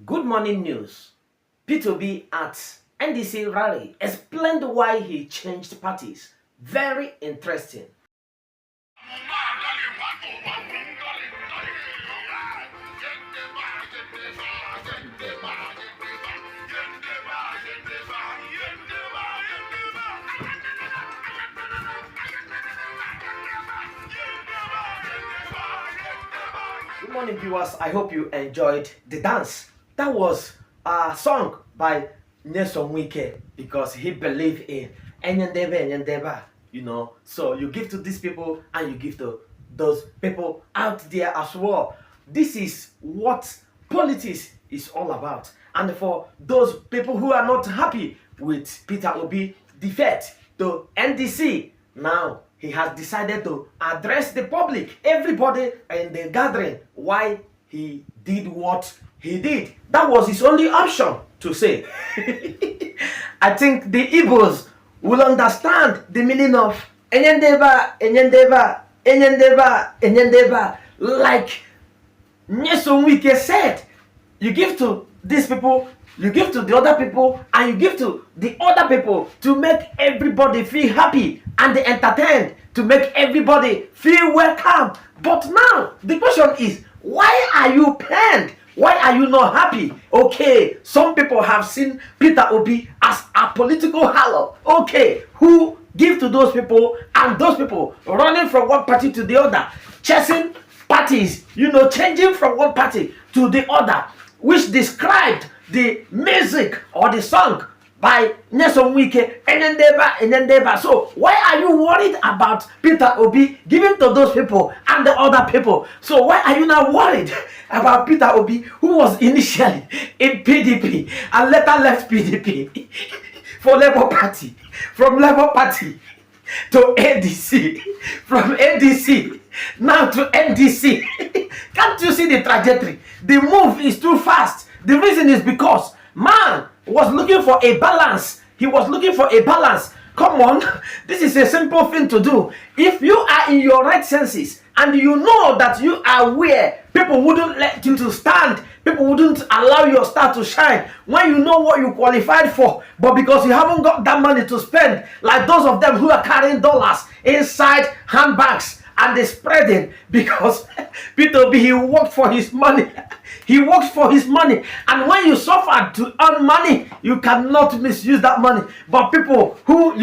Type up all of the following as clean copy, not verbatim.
Good morning news. P2B at NDC rally explained why he changed parties. Very interesting. Good morning, viewers. I hope you enjoyed the dance. That was a song by Nelson Wike because he believed in Enyandeba, So you give to these people and you give to those people out there as well. This is what politics is all about. And for those people who are not happy with Peter Obi defeat to NDC, now he has decided to address the public, everybody in the gathering, why he did what he did. That was his only option to say. I think the Igbos will understand the meaning of Enyandeba, Enyandeba, Enyandeba, Enyandeba. Like Nyesom Wike said, you give to these people, you give to the other people, and you give to the other people to make everybody feel happy and entertained, to make everybody feel welcome. But now, the question is, why are you pained? Why are you not happy? Okay, some people have seen Peter Obi as a political harlot. Okay, who give to those people, and those people running from one party to the other, chasing parties, changing from one party to the other, which described the music or the song by Nelson Wike, Enyandeba. So why are you worried about Peter Obi giving to those people and the other people? So why are you not worried about Peter Obi, who was initially in PDP and later left PDP for Labour Party, from Labour Party to ADC, from ADC now to NDC? Can't you see the trajectory? The move is too fast. The reason is because man was looking for a balance. He was looking for a balance. Come on, this is a simple thing to do. If you are in your right senses and you know that you are where people wouldn't let you to stand, people wouldn't allow your star to shine when you know what you qualified for, but because you haven't got that money to spend, like those of them who are carrying dollars inside handbags and they're spreading because Peter Obi, he worked for his money. He works for his money, and when you suffer to earn money, you cannot misuse that money. But people who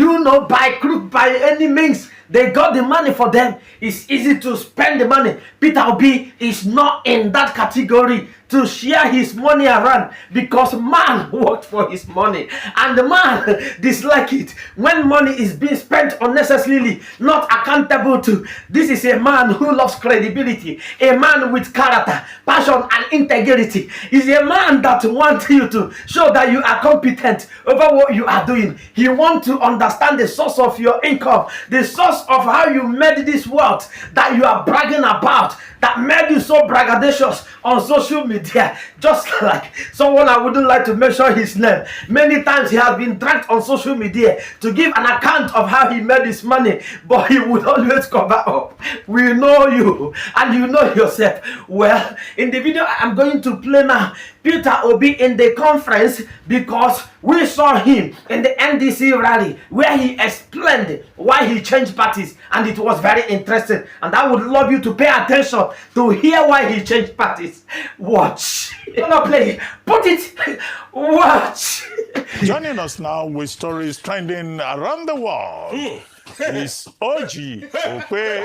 by crook, by any means, they got the money for them. It's easy to spend the money. Peter Obi is not in that category to share his money around because man worked for his money and the man dislike it when money is being spent unnecessarily, not accountable to. This is a man who loves credibility, a man with character, passion and integrity. Is a man that wants you to show that you are competent over what you are doing. He wants to understand the source of your income, the source of how you made this wealth that you are bragging about, that made you so braggadocious on social media. Just like someone I wouldn't like to mention his name. Many times he has been dragged on social media to give an account of how he made his money, but he would always cover up. We know you and you know yourself. Well, in the video I'm going to play now, Peter Obi in the conference, because we saw him in the NDC rally where he explained why he changed parties, and it was very interesting, and I would love you to pay attention to hear why he changed parties. Watch. Don't play. Put it. Watch. Joining us now with stories trending around the world is OG Ope.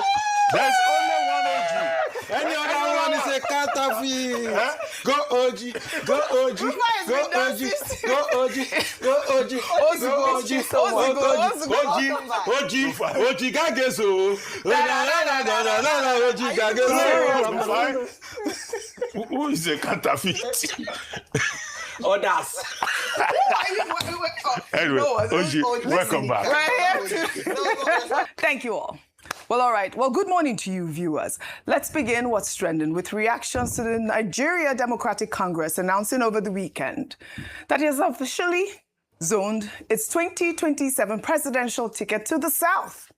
There's only one OG. Any other one is a counterfeit. Go OG, go OG, go OG, go OG, go OG, OG Gageso. OG Gageso. Who is a counterfeit? Others. Anyway, OG, welcome back. Thank you all. Well, all right. Well, good morning to you, viewers. Let's begin what's trending with reactions to the Nigeria Democratic Congress announcing over the weekend that it has officially zoned its 2027 presidential ticket to the South.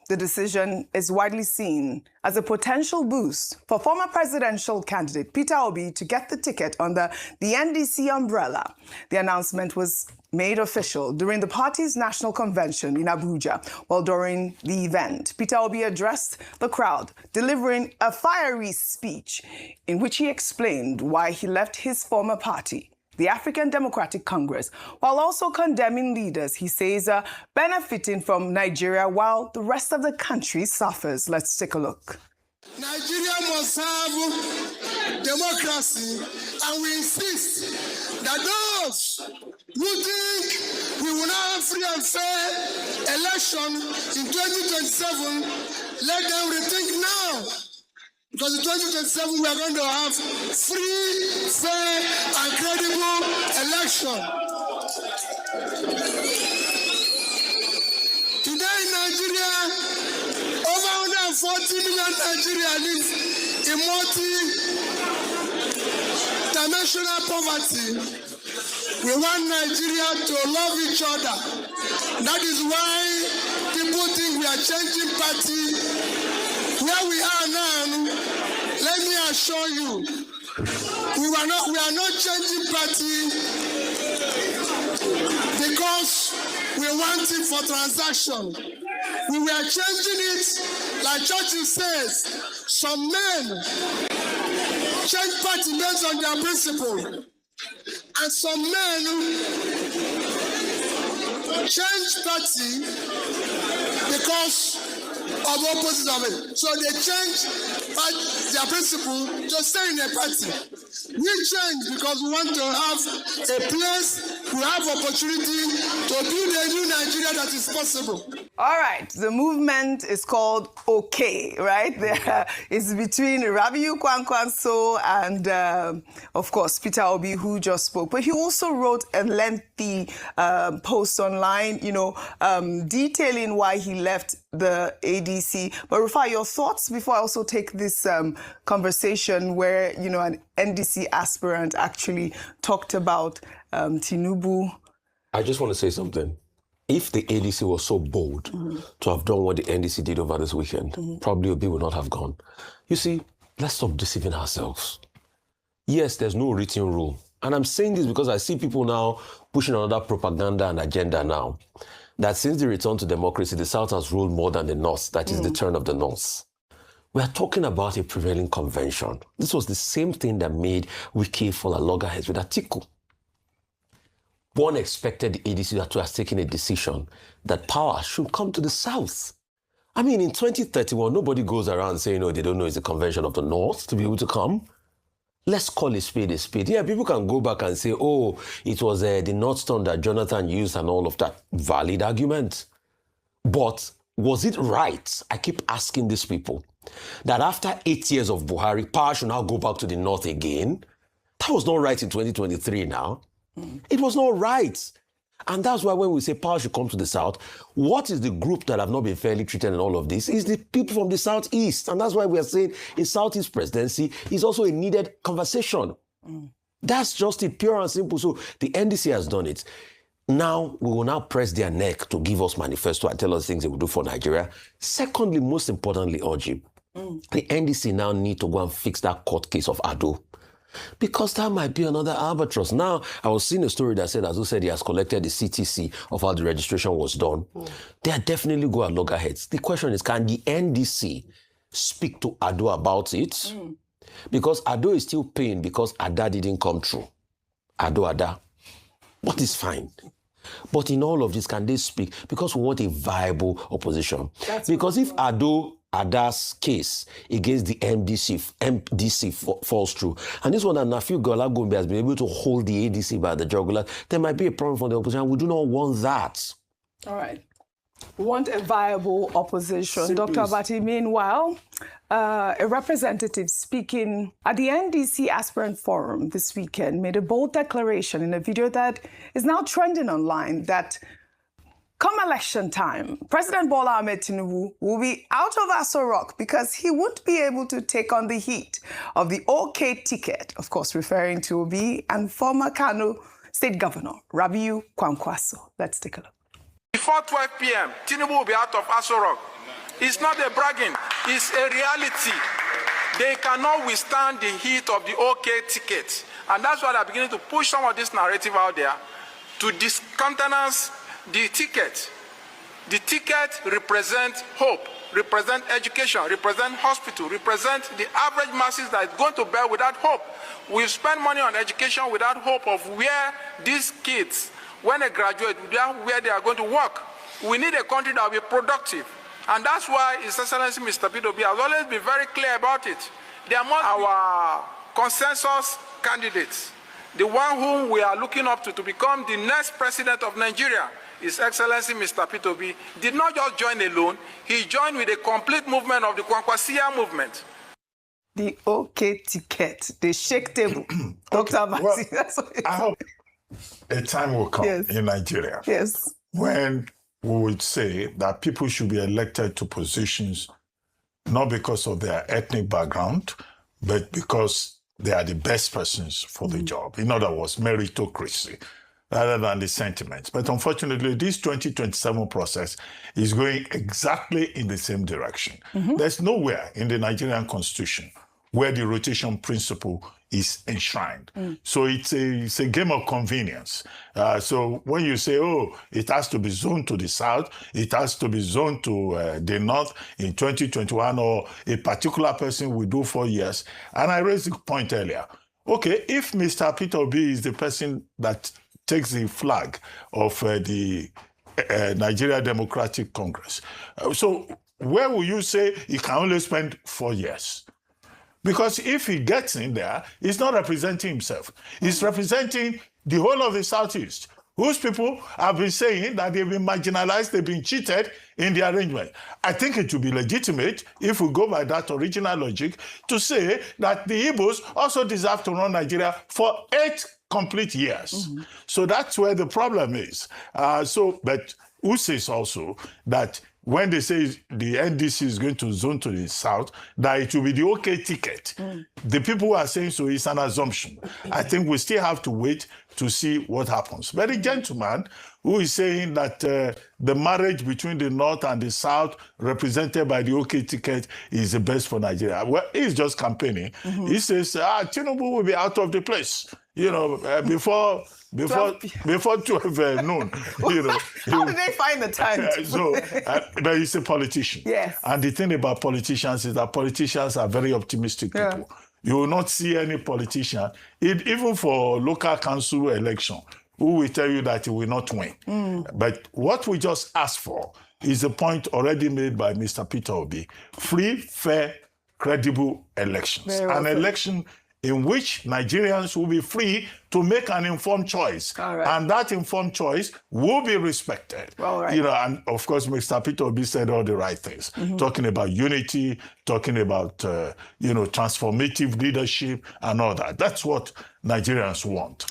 The decision is widely seen as a potential boost for former presidential candidate Peter Obi to get the ticket under the NDC umbrella. The announcement was made official during the party's national convention in Abuja. While during the event, Peter Obi addressed the crowd, delivering a fiery speech in which he explained why he left his former party, the African Democratic Congress, while also condemning leaders he says are benefiting from Nigeria while the rest of the country suffers. Let's take a look. Nigeria must have democracy, and we insist that those who think we will not have free and fair election in 2027, let them rethink now. Because in 2027, we are going to have free, fair, and credible election. Today in Nigeria, over 140 million Nigerians live in multi-dimensional poverty. We want Nigeria to love each other. That is why people think we are changing party. Where we are now, let me assure you, we are not changing party because we want it for transaction. We were changing it, like Churchill says, some men change party based on their principle, and some men change party because of opposite of it. So they change their principle to stay in a party. We change because we want to have a place, we have opportunity to build a new Nigeria that is possible. All right, the movement is called OK, right? There is between Rabiu Kwankwaso and, of course, Peter Obi, who just spoke. But he also wrote a lengthy post online, detailing why he left the ADC. But Rufai, your thoughts before I also take this conversation where, an NDC aspirant actually talked about Tinubu. I just want to say something. If the ADC was so bold to have done what the NDC did over this weekend, probably Obi would not have gone. You see, let's stop deceiving ourselves. Yes, there's no written rule. And I'm saying this because I see people now pushing another propaganda and agenda now, that since the return to democracy, the South has ruled more than the North. That is the turn of the North. We are talking about a prevailing convention. This was the same thing that made Wike fall at loggerheads with Atiku. One expected the ADC to have taken a decision that power should come to the South. I mean, in 2031, nobody goes around saying, they don't know it's the convention of the North to be able to come. Let's call a spade a spade. Yeah, people can go back and say, it was the North Turn that Jonathan used and all of that. Valid argument. But was it right? I keep asking these people that after 8 years of Buhari, power should now go back to the North again. That was not right in 2023 now. It was not right. And that's why when we say power should come to the South, what is the group that have not been fairly treated in all of this? Is the people from the Southeast. And that's why we are saying a Southeast presidency is also a needed conversation. That's just it, pure and simple. So the NDC has done it. Now, we will now press their neck to give us manifesto and tell us things they will do for Nigeria. Secondly, most importantly, Oji, the NDC now need to go and fix that court case of Ado. Because that might be another albatross. Now, I was seeing a story that said, Azu said he has collected the CTC of how the registration was done. They are definitely go at loggerheads. The question is, can the NDC speak to Ado about it? Because Ado is still paying because Ada didn't come true. Ada. But it's fine. But in all of this, can they speak? Because we want a viable opposition. Because if Ada's case against the MDC falls through, and this one that Nafiu Golagombe has been able to hold the ADC by the jugular, there might be a problem for the opposition. We do not want that. All right. We want a viable opposition. Dr. Abati, meanwhile, a representative speaking at the NDC Aspirant Forum this weekend made a bold declaration in a video that is now trending online that come election time, President Bola Ahmed Tinubu will be out of Aso Rock because he won't be able to take on the heat of the OK ticket, of course, referring to Obi and former Kano State Governor Rabiu Kwankwaso. Let's take a look. Before 12 p.m., Tinubu will be out of Aso Rock. It's not a bragging, it's a reality. They cannot withstand the heat of the OK ticket. And that's why they're beginning to push some of this narrative out there to discountenance the ticket. The ticket represents hope, represents education, represents hospital, represents the average masses that is going to bear without hope. We spend money on education without hope of where these kids, when they graduate, where they are going to work. We need a country that will be productive. And that's why His Excellency Mr. P2B has always been very clear about it. There must be our consensus candidates, the one whom we are looking up to become the next president of Nigeria. His Excellency Mr. P2B did not just join alone, he joined with a complete movement of the Kwankwasia movement. The OK ticket, the shake table. Dr. Mati, that's what it I hope a time will come in Nigeria when we would say that people should be elected to positions not because of their ethnic background, but because they are the best persons for the job. In other words, meritocracy, rather than the sentiments. But unfortunately, this 2027 process is going exactly in the same direction. There's nowhere in the Nigerian constitution where the rotation principle is enshrined. So it's a game of convenience. So when you say, oh, it has to be zoned to the south, it has to be zoned to the north in 2021, or a particular person will do 4 years. And I raised the point earlier. Okay, if Mr. P2B is the person that takes the flag of the Nigeria Democratic Congress, so where will you say he can only spend 4 years? Because if he gets in there, he's not representing himself. He's representing the whole of the Southeast, whose people have been saying that they've been marginalized, they've been cheated in the arrangement. I think it would be legitimate, if we go by that original logic, to say that the Igbos also deserve to run Nigeria for 8 complete years. So that's where the problem is. But who says also that when they say the NDC is going to zone to the south, that it will be the OK ticket. The people who are saying so is an assumption. I think we still have to wait to see what happens. But the gentleman who is saying that the marriage between the north and the south, represented by the OK ticket, is the best for Nigeria. Well, he's just campaigning. He says, Tinubu will be out of the place, before 12 noon. How do they find the time? But he's a politician. Yes. And the thing about politicians is that politicians are very optimistic people. You will not see any politician, even for local council election, who will tell you that he will not win. But what we just asked for is a point already made by Mr. P2B: free, fair, credible elections. An election in which Nigerians will be free to make an informed choice. And that informed choice will be respected. And of course, Mr. P2B said all the right things, talking about unity, talking about, transformative leadership and all that. That's what Nigerians want.